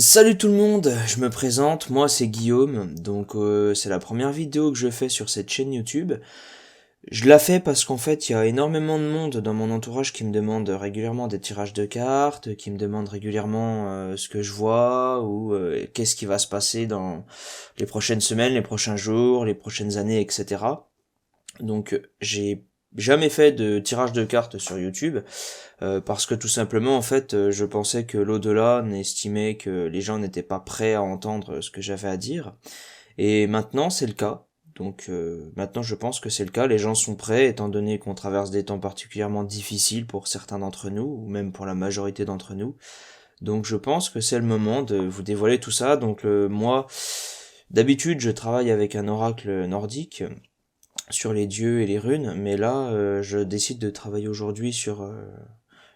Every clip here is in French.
Salut tout le monde, je me présente, moi c'est Guillaume, donc c'est la première vidéo que je fais sur cette chaîne YouTube. Je la fais parce qu'en fait il y a énormément de monde dans mon entourage qui me demande régulièrement des tirages de cartes, qui me demande régulièrement ce que je vois ou qu'est-ce qui va se passer dans les prochaines semaines, les prochains jours, les prochaines années, etc. Donc j'ai jamais fait de tirage de cartes sur YouTube. Parce que tout simplement, en fait, je pensais que l'au-delà estimait que les gens n'étaient pas prêts à entendre ce que j'avais à dire. Et maintenant, c'est le cas. Donc maintenant, je pense que c'est le cas. Les gens sont prêts, étant donné qu'on traverse des temps particulièrement difficiles pour certains d'entre nous, ou même pour la majorité d'entre nous. Donc je pense que c'est le moment de vous dévoiler tout ça. Donc moi, d'habitude, je travaille avec un oracle nordique sur les dieux et les runes, mais là, je décide de travailler aujourd'hui sur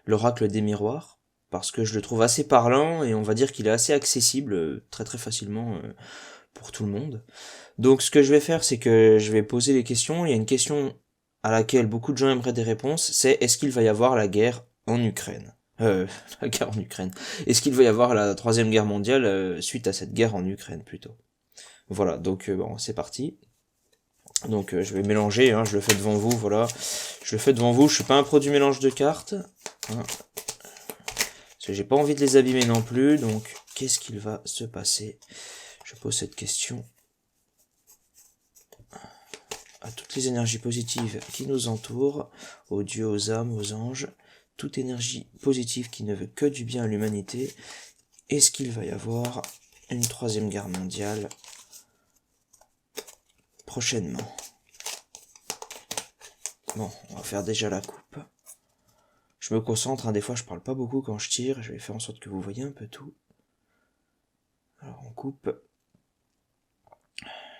l'oracle des miroirs, parce que je le trouve assez parlant et on va dire qu'il est assez accessible très très facilement pour tout le monde. Donc ce que je vais faire, c'est que je vais poser les questions. Il y a une question à laquelle beaucoup de gens aimeraient des réponses, c'est est-ce qu'il va y avoir la guerre en Ukraine? La guerre en Ukraine. Est-ce qu'il va y avoir la troisième guerre mondiale suite à cette guerre en Ukraine plutôt? Voilà, donc bon, c'est parti. Donc je vais mélanger, hein, je le fais devant vous, voilà. Je le fais devant vous, je suis pas un pro du mélange de cartes. Hein. Parce que j'ai pas envie de les abîmer non plus, donc qu'est-ce qu'il va se passer? Je pose cette question à toutes les énergies positives qui nous entourent, aux dieux, aux âmes, aux anges, toute énergie positive qui ne veut que du bien à l'humanité. Est-ce qu'il va y avoir une troisième guerre mondiale prochainement? Bon, on va faire déjà la coupe. Je me concentre, hein, des fois je parle pas beaucoup quand je tire, je vais faire en sorte que vous voyez un peu tout. Alors on coupe.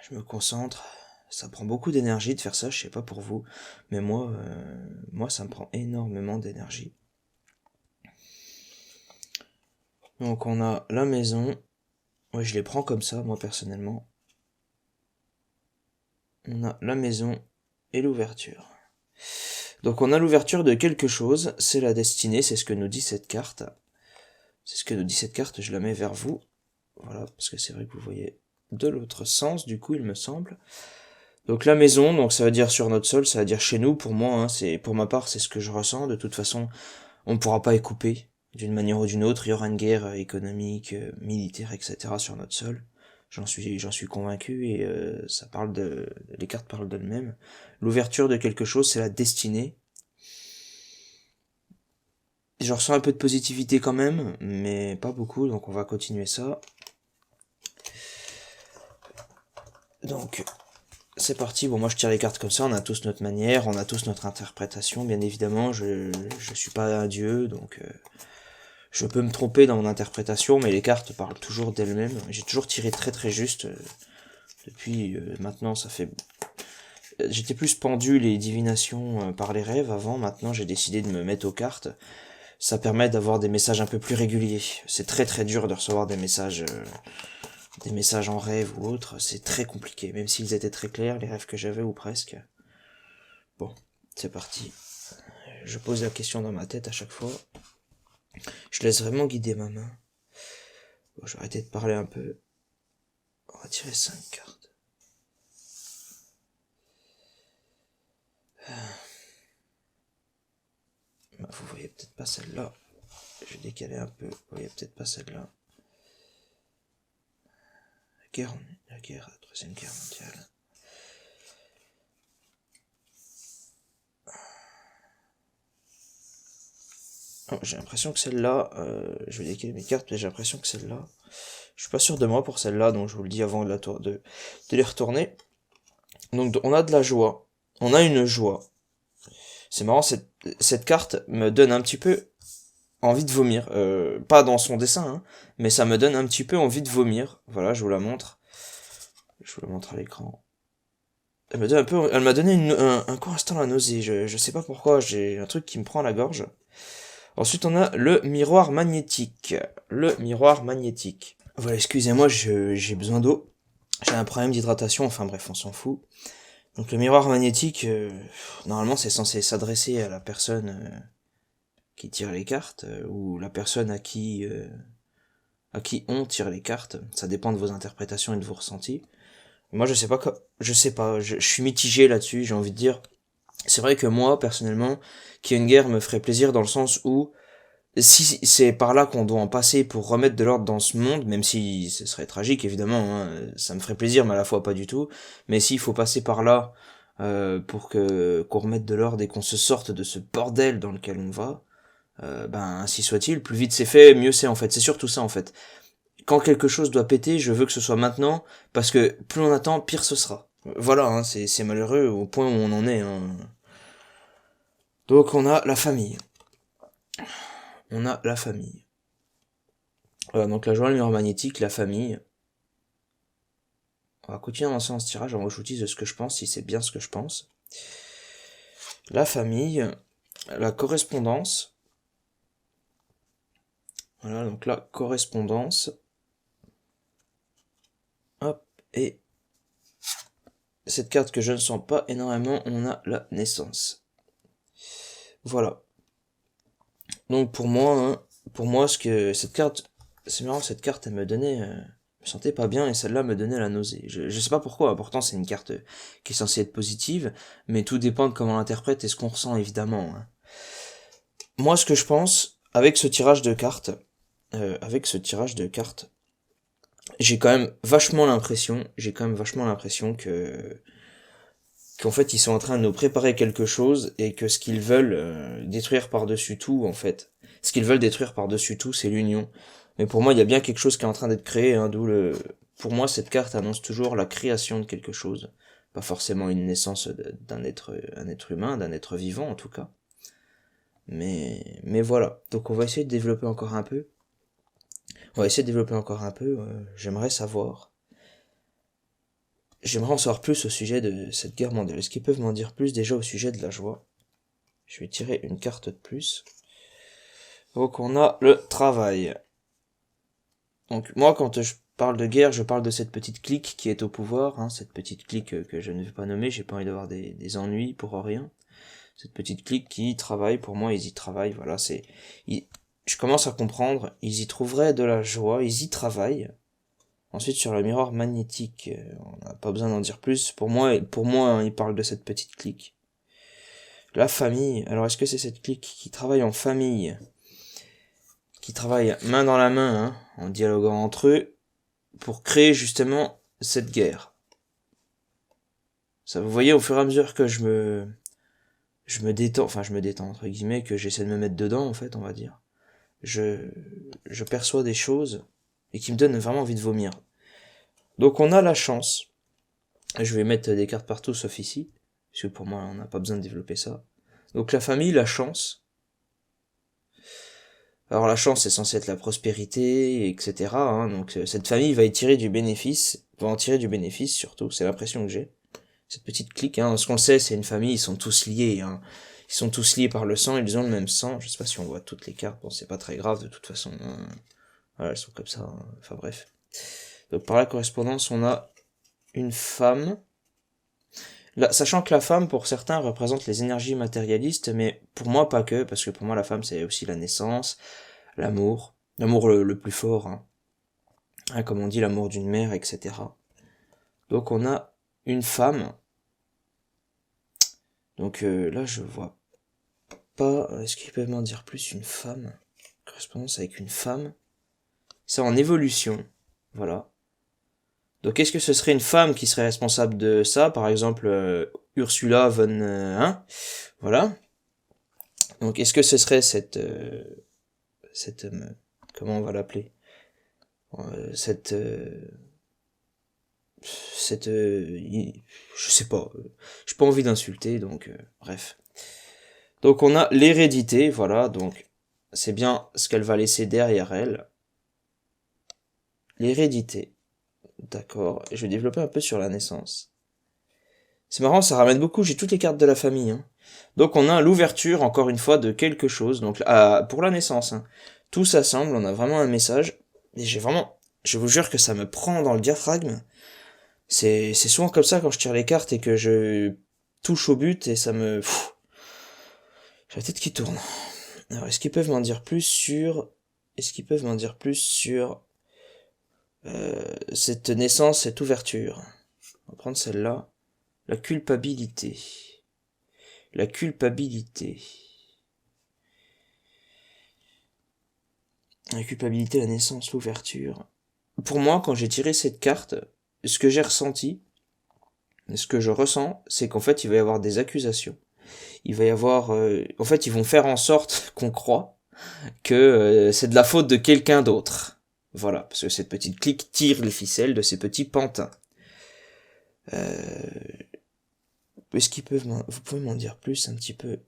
Je me concentre. Ça prend beaucoup d'énergie de faire ça, je sais pas pour vous, mais moi ça me prend énormément d'énergie. Donc on a la maison. Ouais, je les prends comme ça, moi personnellement. On a la maison et l'ouverture. Donc on a l'ouverture de quelque chose, c'est la destinée, c'est ce que nous dit cette carte. C'est ce que nous dit cette carte, je la mets vers vous. Voilà, parce que c'est vrai que vous voyez de l'autre sens, du coup, il me semble. Donc la maison, donc ça veut dire sur notre sol, ça veut dire chez nous, pour moi, hein, c'est pour ma part, c'est ce que je ressens. De toute façon, on ne pourra pas y couper. D'une manière ou d'une autre, il y aura une guerre économique, militaire, etc. sur notre sol. J'en suis convaincu et ça parle les cartes parlent d'elles-mêmes. L'ouverture de quelque chose, c'est la destinée. Je ressens un peu de positivité quand même, mais pas beaucoup, donc on va continuer ça. Donc, c'est parti. Bon, moi je tire les cartes comme ça, on a tous notre manière, on a tous notre interprétation, bien évidemment. Je suis pas un dieu, donc je peux me tromper dans mon interprétation, mais les cartes parlent toujours d'elles-mêmes. J'ai toujours tiré très très juste. Depuis maintenant, ça fait... J'étais plus pendule et divination par les rêves avant, maintenant j'ai décidé de me mettre aux cartes. Ça permet d'avoir des messages un peu plus réguliers. C'est très très dur de recevoir des messages en rêve ou autre, c'est très compliqué, même s'ils étaient très clairs, les rêves que j'avais ou presque. Bon, c'est parti. Je pose la question dans ma tête à chaque fois. Je laisse vraiment guider ma main. Bon, je vais arrêter de parler un peu. On va tirer 5 cartes. Bah, vous voyez peut-être pas celle-là. Je vais décaler un peu. Vous voyez peut-être pas celle-là. La troisième guerre mondiale. Oh, j'ai l'impression que celle-là, je vais décaler mes cartes, mais j'ai l'impression que celle-là, je suis pas sûr de moi pour celle-là, donc je vous le dis avant de les retourner. Donc on a de la joie, on a une joie. C'est marrant, cette carte me donne un petit peu envie de vomir. Pas dans son dessin, hein, mais ça me donne un petit peu envie de vomir. Voilà, je vous la montre. Je vous la montre à l'écran. Elle m'a donné un court instant la nausée. Je sais pas pourquoi, j'ai un truc qui me prend à la gorge. Ensuite, on a le miroir magnétique. Le miroir magnétique. Voilà, excusez-moi, j'ai besoin d'eau. J'ai un problème d'hydratation, enfin bref, on s'en fout. Donc le miroir magnétique, normalement c'est censé s'adresser à la personne qui tire les cartes, ou la personne à qui on tire les cartes. Ça dépend de vos interprétations et de vos ressentis. Moi, je sais pas, je suis mitigé là-dessus, j'ai envie de dire. C'est vrai que moi, personnellement, qu'il y ait une guerre me ferait plaisir dans le sens où, si c'est par là qu'on doit en passer pour remettre de l'ordre dans ce monde, même si ce serait tragique, évidemment, hein, ça me ferait plaisir, mais à la fois pas du tout, mais s'il faut passer par là, pour qu'on remette de l'ordre et qu'on se sorte de ce bordel dans lequel on va, ben, ainsi soit-il, plus vite c'est fait, mieux c'est en fait, c'est surtout ça en fait. Quand quelque chose doit péter, je veux que ce soit maintenant, parce que plus on attend, pire ce sera. Voilà, hein, c'est malheureux au point où on en est. Hein. Donc on a la famille. On a la famille. Voilà, donc la joie, le mur magnétique, la famille. On va continuer en lançant ce tirage, on va je vous dise ce que je pense, si c'est bien ce que je pense. La famille, la correspondance. Voilà, donc la correspondance. Hop, et cette carte que je ne sens pas énormément, on a la naissance. Voilà. Donc pour moi, ce que cette carte, c'est marrant, cette carte, elle me donnait, je me sentais pas bien et celle-là me donnait la nausée. Je sais pas pourquoi. Pourtant, c'est une carte qui est censée être positive, mais tout dépend de comment on l'interprète et ce qu'on ressent évidemment. Hein. Moi, ce que je pense avec ce tirage de cartes, j'ai quand même vachement l'impression que qu'en fait ils sont en train de nous préparer quelque chose et que ce qu'ils veulent détruire par-dessus tout, en fait, ce qu'ils veulent détruire par-dessus tout, c'est l'union. Mais pour moi, il y a bien quelque chose qui est en train d'être créé, hein, pour moi, cette carte annonce toujours la création de quelque chose, pas forcément une naissance un être humain, d'un être vivant en tout cas. Mais voilà. Donc on va essayer de développer encore un peu. J'aimerais savoir. J'aimerais en savoir plus au sujet de cette guerre mondiale. Est-ce qu'ils peuvent m'en dire plus déjà au sujet de la joie? Je vais tirer une carte de plus. Donc on a le travail. Donc moi quand je parle de guerre, je parle de cette petite clique qui est au pouvoir, hein, cette petite clique que je ne vais pas nommer, j'ai pas envie d'avoir des ennuis pour rien. Cette petite clique qui travaille, pour moi ils y travaillent, voilà, je commence à comprendre, ils y trouveraient de la joie, ils y travaillent. Ensuite sur le miroir magnétique, on n'a pas besoin d'en dire plus, pour moi hein, il parle de cette petite clique. La famille, alors est-ce que c'est cette clique qui travaille en famille, qui travaille main dans la main, hein, en dialoguant entre eux, pour créer justement cette guerre. Ça, vous voyez, au fur et à mesure que je me détends, entre guillemets, que j'essaie de me mettre dedans, en fait, on va dire. Je perçois des choses, et qui me donnent vraiment envie de vomir. Donc on a la chance, je vais mettre des cartes partout sauf ici, parce que pour moi, on n'a pas besoin de développer ça. Donc la famille, la chance. Alors la chance, c'est censé être la prospérité, etc. Hein, donc cette famille va en tirer du bénéfice surtout, c'est l'impression que j'ai. Cette petite clique, hein, ce qu'on le sait, c'est une famille, ils sont tous liés, hein. Ils sont tous liés par le sang, ils ont le même sang, je sais pas si on voit toutes les cartes, bon c'est pas très grave de toute façon, hein. Voilà, elles sont comme ça, hein. Enfin bref. Donc par la correspondance, on a une femme, là, sachant que la femme, pour certains, représente les énergies matérialistes, mais pour moi pas que, parce que pour moi la femme c'est aussi la naissance, l'amour le plus fort, hein. Hein, comme on dit, l'amour d'une mère, etc. Donc on a une femme. Donc là je vois pas, est-ce qu'ils peuvent m'en dire plus, une femme, correspondance avec une femme, c'est en évolution, voilà. Donc est-ce que ce serait une femme qui serait responsable de ça, par exemple Ursula von, hein, voilà. Donc est-ce que ce serait cette comment on va l'appeler, cette je sais pas, j'ai pas envie d'insulter, donc bref. Donc on a l'hérédité, voilà, donc c'est bien ce qu'elle va laisser derrière elle. L'hérédité, d'accord, et je vais développer un peu sur la naissance. C'est marrant, ça ramène beaucoup, j'ai toutes les cartes de la famille, hein. Donc on a l'ouverture, encore une fois, de quelque chose, donc pour la naissance, hein. Tout s'assemble, on a vraiment un message, et je vous jure que ça me prend dans le diaphragme. C'est souvent comme ça quand je tire les cartes et que je touche au but, et ça me... j'ai la tête qui tourne. Alors, est-ce qu'ils peuvent m'en dire plus sur cette naissance, cette ouverture. On va prendre celle-là. La culpabilité. La culpabilité. La culpabilité, la naissance, l'ouverture. Pour moi, quand j'ai tiré cette carte, ce que j'ai ressenti, ce que je ressens, c'est qu'en fait, il va y avoir des accusations. Il va y avoir... en fait, ils vont faire en sorte qu'on croit que c'est de la faute de quelqu'un d'autre. Voilà, parce que cette petite clique tire les ficelles de ces petits pantins. Est-ce qu'ils peuvent vous pouvez m'en dire plus un petit peu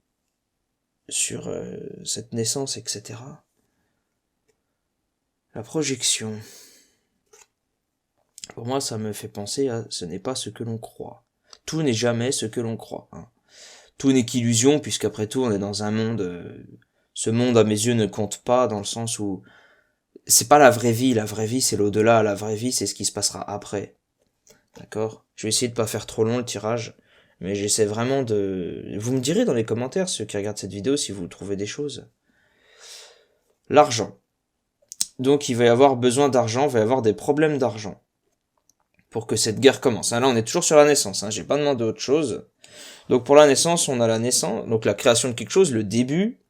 sur cette naissance, etc. La projection. Pour moi, ça me fait penser à ce n'est pas ce que l'on croit. Tout n'est jamais ce que l'on croit. Hein. Tout n'est qu'illusion, puisqu'après tout, on est dans un monde... ce monde, à mes yeux, ne compte pas, dans le sens où... C'est pas la vraie vie c'est l'au-delà, la vraie vie, c'est ce qui se passera après. D'accord ? Je vais essayer de pas faire trop long le tirage, mais j'essaie vraiment de... Vous me direz dans les commentaires, ceux qui regardent cette vidéo, si vous trouvez des choses. L'argent. Donc il va y avoir besoin d'argent, il va y avoir des problèmes d'argent. Pour que cette guerre commence. Là, on est toujours sur la naissance, j'ai pas demandé autre chose. Donc pour la naissance, on a la naissance, donc la création de quelque chose, le début.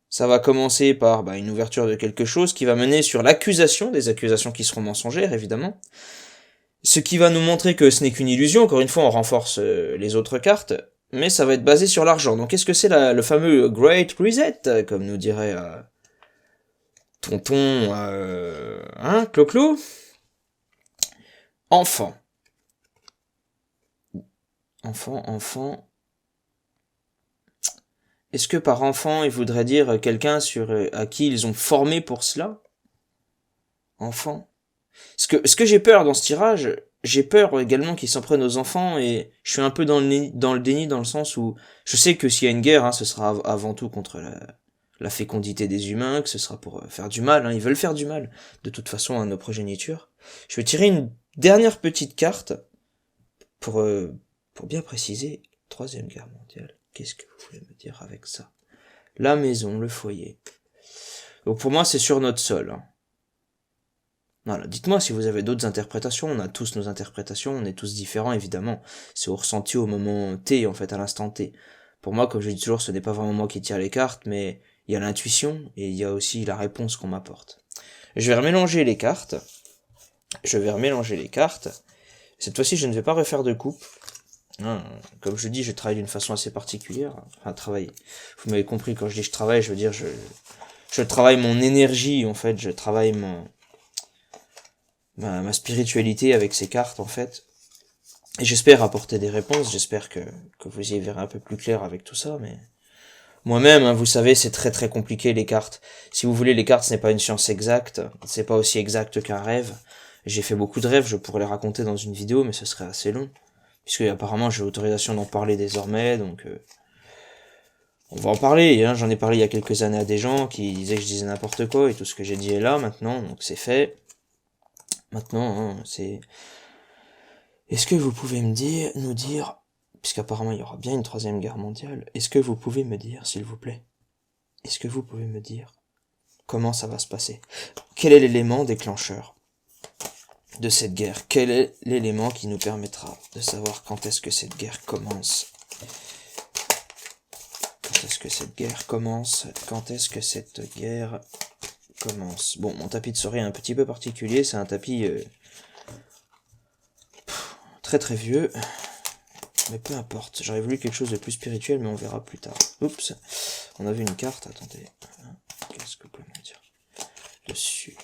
Ça va commencer par une ouverture de quelque chose qui va mener sur l'accusation, des accusations qui seront mensongères, évidemment. Ce qui va nous montrer que ce n'est qu'une illusion, encore une fois, on renforce les autres cartes, mais ça va être basé sur l'argent. Donc qu'est-ce que c'est le fameux Great Reset, comme nous dirait tonton, Clo-Clo ? Enfant. Enfant. Est-ce que par enfant, il voudrait dire quelqu'un à qui ils ont formé pour cela ? Enfant. Ce que j'ai peur dans ce tirage, j'ai peur également qu'ils s'en prennent aux enfants, et je suis un peu dans le déni dans le sens où je sais que s'il y a une guerre, ce sera avant tout contre la fécondité des humains, que ce sera pour faire du mal, ils veulent faire du mal, de toute façon, à nos progénitures. Je vais tirer une dernière petite carte pour bien préciser, Troisième Guerre mondiale. Qu'est-ce que vous voulez me dire avec ça ? La maison, le foyer. Donc pour moi, c'est sur notre sol. Voilà, dites-moi si vous avez d'autres interprétations, on a tous nos interprétations, on est tous différents évidemment. C'est au ressenti au moment T, en fait, à l'instant T. Pour moi, comme je dis toujours, ce n'est pas vraiment moi qui tire les cartes, mais il y a l'intuition et il y a aussi la réponse qu'on m'apporte. Je vais remélanger les cartes. Cette fois-ci, je ne vais pas refaire de coupe. Comme je dis, je travaille d'une façon assez particulière. Enfin, travailler. Vous m'avez compris, quand je dis je travaille, je veux dire je travaille mon énergie, en fait. Je travaille ma spiritualité avec ces cartes, en fait. Et j'espère apporter des réponses. J'espère que vous y verrez un peu plus clair avec tout ça, mais... Moi-même, vous savez, c'est très très compliqué, les cartes. Si vous voulez, les cartes, ce n'est pas une science exacte. C'est pas aussi exact qu'un rêve. J'ai fait beaucoup de rêves, je pourrais les raconter dans une vidéo, mais ce serait assez long. Puisque apparemment j'ai l'autorisation d'en parler désormais, donc on va en parler, j'en ai parlé il y a quelques années à des gens qui disaient que je disais n'importe quoi, et tout ce que j'ai dit est là maintenant, donc c'est fait. Maintenant, c'est... Est-ce que vous pouvez nous dire, puisqu'apparemment il y aura bien une troisième guerre mondiale, est-ce que vous pouvez me dire, s'il vous plaît, est-ce que vous pouvez me dire comment ça va se passer ? Quel est l'élément déclencheur de cette guerre? Quel est l'élément qui nous permettra de savoir quand est-ce que cette guerre commence? Quand est-ce que cette guerre commence? Bon, mon tapis de soirée est un petit peu particulier, c'est un tapis très très vieux, mais peu importe, j'aurais voulu quelque chose de plus spirituel, mais on verra plus tard. Oups, on a vu une carte, attendez, qu'est-ce que vous pouvez me dire dessus,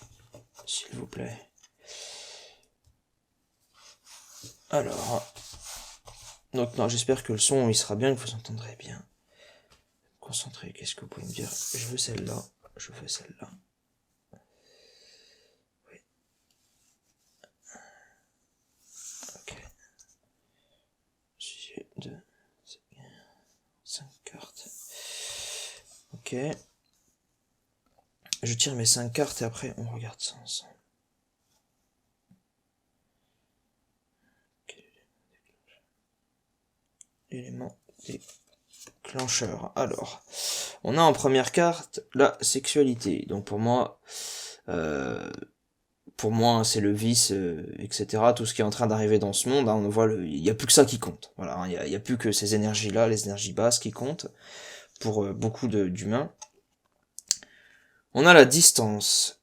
s'il vous plaît? Alors, donc non, j'espère que le son il sera bien, que vous entendrez bien. Concentré, qu'est-ce que vous pouvez me dire? Je veux celle-là, je veux celle-là. Oui. Ok. 2, 5 cartes. Ok. Je tire mes 5 cartes et après on regarde ça ensemble. L'élément déclencheur. Alors, on a en première carte la sexualité. Donc pour moi, pour moi, c'est le vice, etc. Tout ce qui est en train d'arriver dans ce monde, hein, on voit, il n'y a plus que ça qui compte. Voilà, hein, il y a plus que ces énergies-là, les énergies basses qui comptent pour beaucoup d'humains. On a la distance.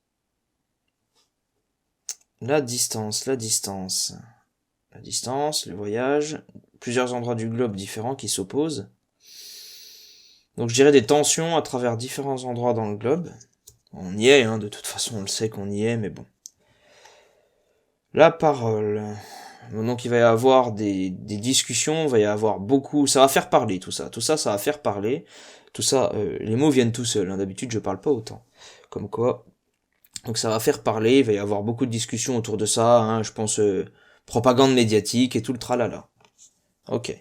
La distance, le voyage, plusieurs endroits du globe différents qui s'opposent. Donc je dirais des tensions à travers différents endroits dans le globe. On y est, hein, de toute façon on le sait qu'on y est, mais bon. La parole. Donc il va y avoir des discussions, il va y avoir beaucoup... Ça va faire parler tout ça. Tout ça, ça va faire parler. Tout ça, les mots viennent tout seuls. Hein. D'habitude je parle pas autant. Comme quoi... Donc ça va faire parler, il va y avoir beaucoup de discussions autour de ça, hein, je pense propagande médiatique et tout le tralala. Ok.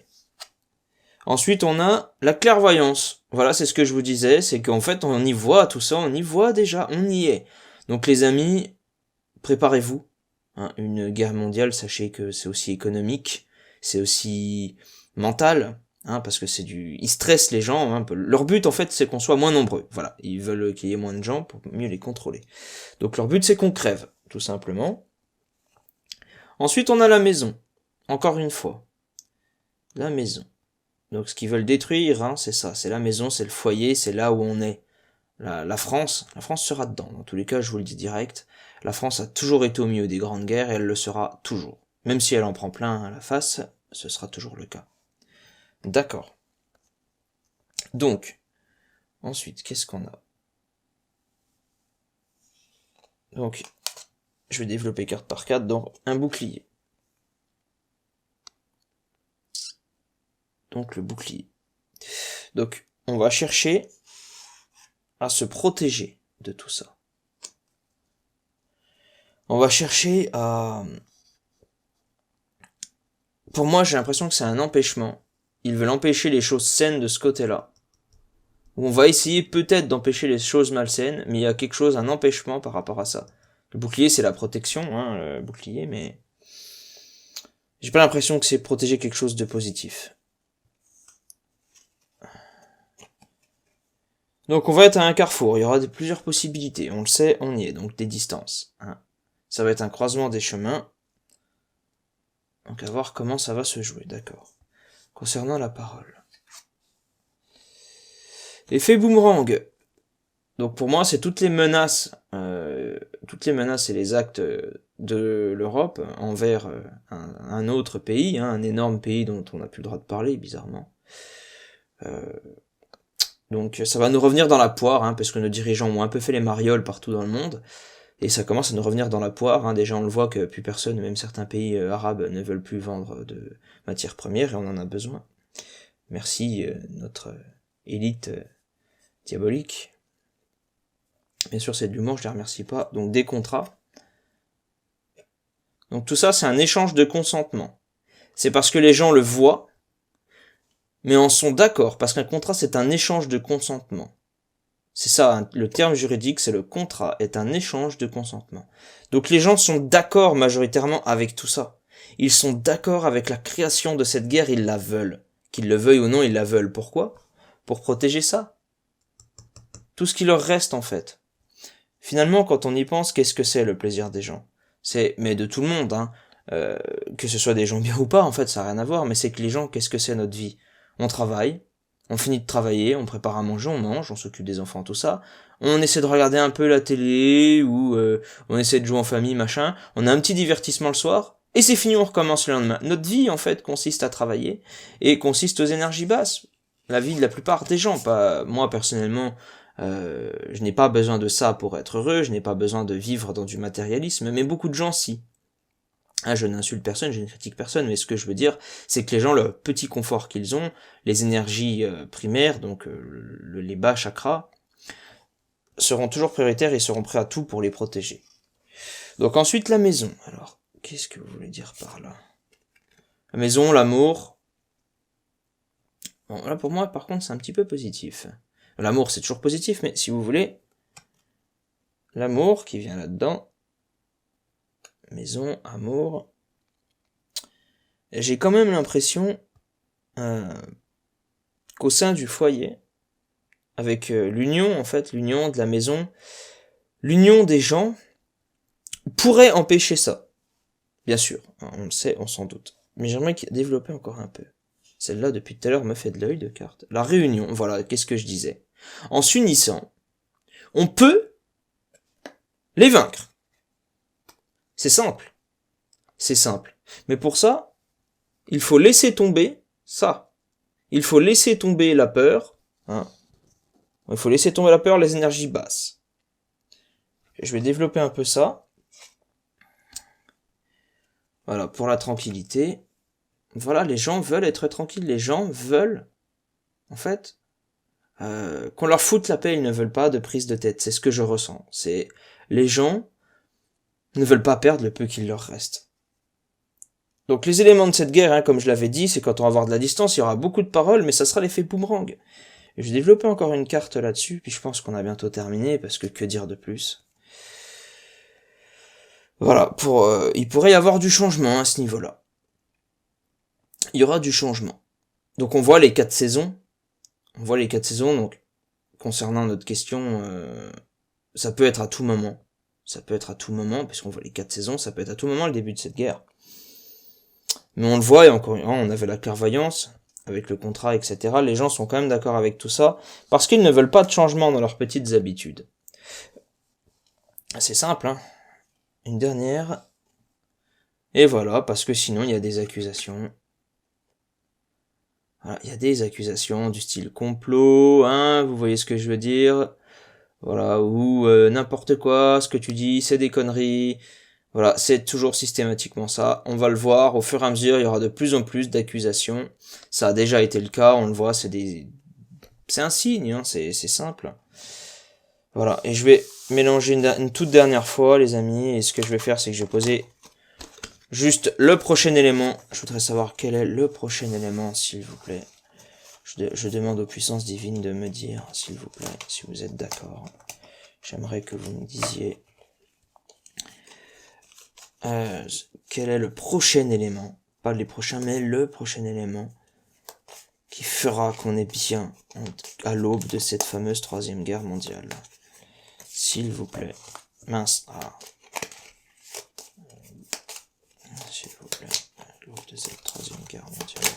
Ensuite on a la clairvoyance. Voilà, c'est ce que je vous disais, c'est qu'en fait on y voit tout ça, on y voit déjà, on y est. Donc les amis, préparez-vous. Hein, une guerre mondiale, sachez que c'est aussi économique, c'est aussi mental. Hein, parce que ils stressent les gens, hein, leur but en fait c'est qu'on soit moins nombreux, voilà, ils veulent qu'il y ait moins de gens pour mieux les contrôler. Donc leur but c'est qu'on crève, tout simplement. Ensuite on a la maison, encore une fois, la maison. Donc ce qu'ils veulent détruire, hein, c'est ça, c'est la maison, c'est le foyer, c'est là où on est. La France sera dedans, dans tous les cas je vous le dis direct, la France a toujours été au milieu des grandes guerres et elle le sera toujours. Même si elle en prend plein à la face, ce sera toujours le cas. D'accord. Donc, ensuite, qu'est-ce qu'on a? Donc, je vais développer carte par carte, donc un bouclier. Donc le bouclier. Donc, on va chercher à se protéger de tout ça. On va chercher à... Pour moi, j'ai l'impression que c'est un empêchement. Ils veulent empêcher les choses saines de ce côté-là. On va essayer peut-être d'empêcher les choses malsaines, mais il y a quelque chose, un empêchement par rapport à ça. Le bouclier, c'est la protection, hein, le bouclier, mais... J'ai pas l'impression que c'est protéger quelque chose de positif. Donc on va être à un carrefour, il y aura plusieurs possibilités, on le sait, on y est, donc des distances. Hein. Ça va être un croisement des chemins. Donc à voir comment ça va se jouer, d'accord. Concernant la parole. Effet boomerang. Donc pour moi, c'est toutes les menaces et les actes de l'Europe envers un autre pays, hein, un énorme pays dont on n'a plus le droit de parler, bizarrement. Donc ça va nous revenir dans la poire, hein, parce que nos dirigeants ont un peu fait les marioles partout dans le monde, et ça commence à nous revenir dans la poire. Hein. Déjà on le voit que plus personne, même certains pays arabes, ne veulent plus vendre de matières premières, et on en a besoin. Merci notre élite diabolique. Bien sûr c'est de l'humour, je les remercie pas. Donc des contrats. Donc tout ça c'est un échange de consentement. C'est parce que les gens le voient, mais en sont d'accord, parce qu'un contrat c'est un échange de consentement. C'est ça, hein, le terme juridique, c'est le contrat, est un échange de consentement. Donc les gens sont d'accord majoritairement avec tout ça. Ils sont d'accord avec la création de cette guerre, ils la veulent. Qu'ils le veuillent ou non, ils la veulent. Pourquoi? Pour protéger ça. Tout ce qui leur reste en fait. Finalement, quand on y pense, qu'est-ce que c'est le plaisir des gens? C'est, mais de tout le monde, hein, que ce soit des gens bien ou pas, en fait, ça n'a rien à voir, mais c'est que les gens, qu'est-ce que c'est notre vie? On travaille, on finit de travailler, on prépare à manger, on mange, on s'occupe des enfants, tout ça. On essaie de regarder un peu la télé, ou on essaie de jouer en famille, machin. On a un petit divertissement le soir, et c'est fini, on recommence le lendemain. Notre vie, en fait, consiste à travailler, et consiste aux énergies basses. La vie de la plupart des gens, pas moi personnellement, je n'ai pas besoin de ça pour être heureux, je n'ai pas besoin de vivre dans du matérialisme, mais beaucoup de gens si. Ah, je n'insulte personne, je ne critique personne, mais ce que je veux dire, c'est que les gens, le petit confort qu'ils ont, les énergies primaires, donc les bas chakras, seront toujours prioritaires et seront prêts à tout pour les protéger. Donc ensuite, la maison. Alors, qu'est-ce que vous voulez dire par là? La maison, l'amour. Bon, là pour moi, par contre, c'est un petit peu positif. L'amour, c'est toujours positif, mais si vous voulez, l'amour qui vient là-dedans, maison, amour, j'ai quand même l'impression qu'au sein du foyer, avec l'union, en fait, l'union de la maison, l'union des gens, pourrait empêcher ça. Bien sûr, on le sait, on s'en doute. Mais j'aimerais développer encore un peu. Celle-là, depuis tout à l'heure, me fait de l'œil de carte. La réunion, voilà, qu'est-ce que je disais. En s'unissant, on peut les vaincre. C'est simple. C'est simple. Mais pour ça, il faut laisser tomber ça. Il faut laisser tomber la peur. Hein. Il faut laisser tomber la peur, les énergies basses. Je vais développer un peu ça. Voilà, pour la tranquillité. Voilà, les gens veulent être tranquilles. Les gens veulent, en fait, qu'on leur foute la paix. Ils ne veulent pas de prise de tête. C'est ce que je ressens. C'est les gens ne veulent pas perdre le peu qu'il leur reste. Donc les éléments de cette guerre, hein, comme je l'avais dit, c'est quand on va avoir de la distance, il y aura beaucoup de paroles, mais ça sera l'effet boomerang. Et je vais développer encore une carte là-dessus, puis je pense qu'on a bientôt terminé, parce que dire de plus. Voilà, il pourrait y avoir du changement à ce niveau-là. Il y aura du changement. Donc on voit les 4 saisons. On voit les 4 saisons, donc concernant notre question, ça peut être à tout moment. Ça peut être à tout moment, puisqu'on voit les 4 saisons, ça peut être à tout moment le début de cette guerre. Mais on le voit, et encore une fois, on avait la clairvoyance, avec le contrat, etc. Les gens sont quand même d'accord avec tout ça, parce qu'ils ne veulent pas de changement dans leurs petites habitudes. C'est simple, hein. Une dernière. Et voilà, parce que sinon, il y a des accusations. Voilà, il y a des accusations du style complot, hein, vous voyez ce que je veux dire. Voilà, ou n'importe quoi, ce que tu dis, c'est des conneries. Voilà, c'est toujours systématiquement ça. On va le voir, au fur et à mesure, il y aura de plus en plus d'accusations. Ça a déjà été le cas, on le voit, c'est un signe, hein, c'est simple. Voilà, et je vais mélanger une toute dernière fois, les amis, et ce que je vais faire, c'est que je vais poser juste le prochain élément. Je voudrais savoir quel est le prochain élément, s'il vous plaît. Je demande aux puissances divines de me dire, s'il vous plaît, si vous êtes d'accord. J'aimerais que vous me disiez quel est le prochain élément, pas les prochains, mais le prochain élément qui fera qu'on est bien à l'aube de cette fameuse 3e guerre mondiale. S'il vous plaît. Mince. Ah. S'il vous plaît. À l'aube de cette 3e guerre mondiale.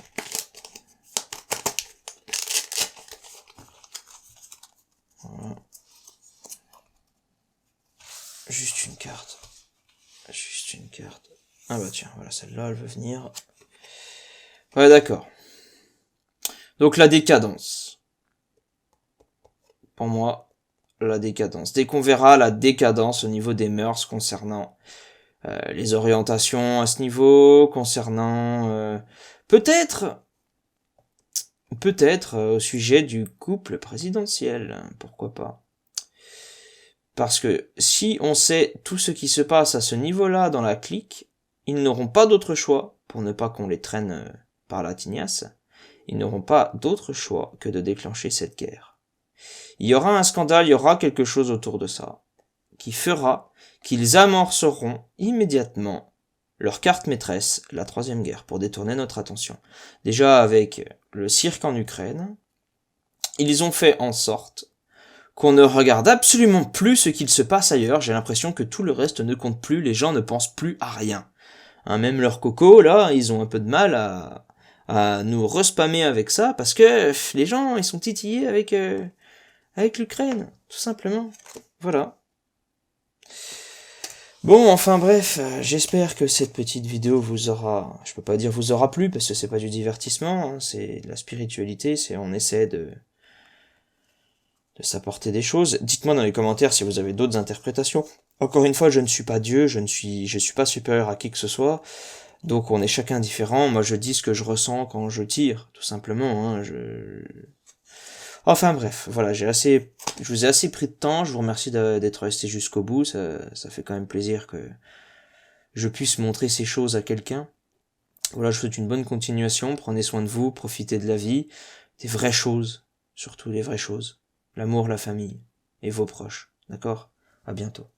Voilà. Juste une carte. Juste une carte. Ah bah tiens, voilà, celle-là, elle veut venir. Ouais, d'accord. Donc la décadence. Pour moi, la décadence. Dès qu'on verra la décadence au niveau des mœurs concernant les orientations à ce niveau, concernant peut-être au sujet du couple présidentiel, pourquoi pas. Parce que si on sait tout ce qui se passe à ce niveau-là dans la clique, ils n'auront pas d'autre choix, pour ne pas qu'on les traîne par la tignasse, ils n'auront pas d'autre choix que de déclencher cette guerre. Il y aura un scandale, il y aura quelque chose autour de ça, qui fera qu'ils amorceront immédiatement leur carte maîtresse, la 3e guerre, pour détourner notre attention. Déjà avec le cirque en Ukraine, ils ont fait en sorte qu'on ne regarde absolument plus ce qu'il se passe ailleurs. J'ai l'impression que tout le reste ne compte plus, les gens ne pensent plus à rien. Hein, même leurs cocos, là, ils ont un peu de mal à nous respammer avec ça, parce que les gens, ils sont titillés avec l'Ukraine, tout simplement. Voilà. Bon, enfin bref, j'espère que cette petite vidéo vous aura, je peux pas dire vous aura plu, parce que c'est pas du divertissement, hein, c'est de la spiritualité, on essaie de s'apporter des choses. Dites-moi dans les commentaires si vous avez d'autres interprétations. Encore une fois, je ne suis pas Dieu, je suis pas supérieur à qui que ce soit, donc on est chacun différent. Moi, je dis ce que je ressens quand je tire, tout simplement. Hein, Enfin bref, voilà, je vous ai assez pris de temps. Je vous remercie d'être resté jusqu'au bout. Ça fait quand même plaisir que je puisse montrer ces choses à quelqu'un. Voilà, je vous souhaite une bonne continuation. Prenez soin de vous, profitez de la vie, des vraies choses, surtout les vraies choses. L'amour, la famille et vos proches. D'accord ? À bientôt.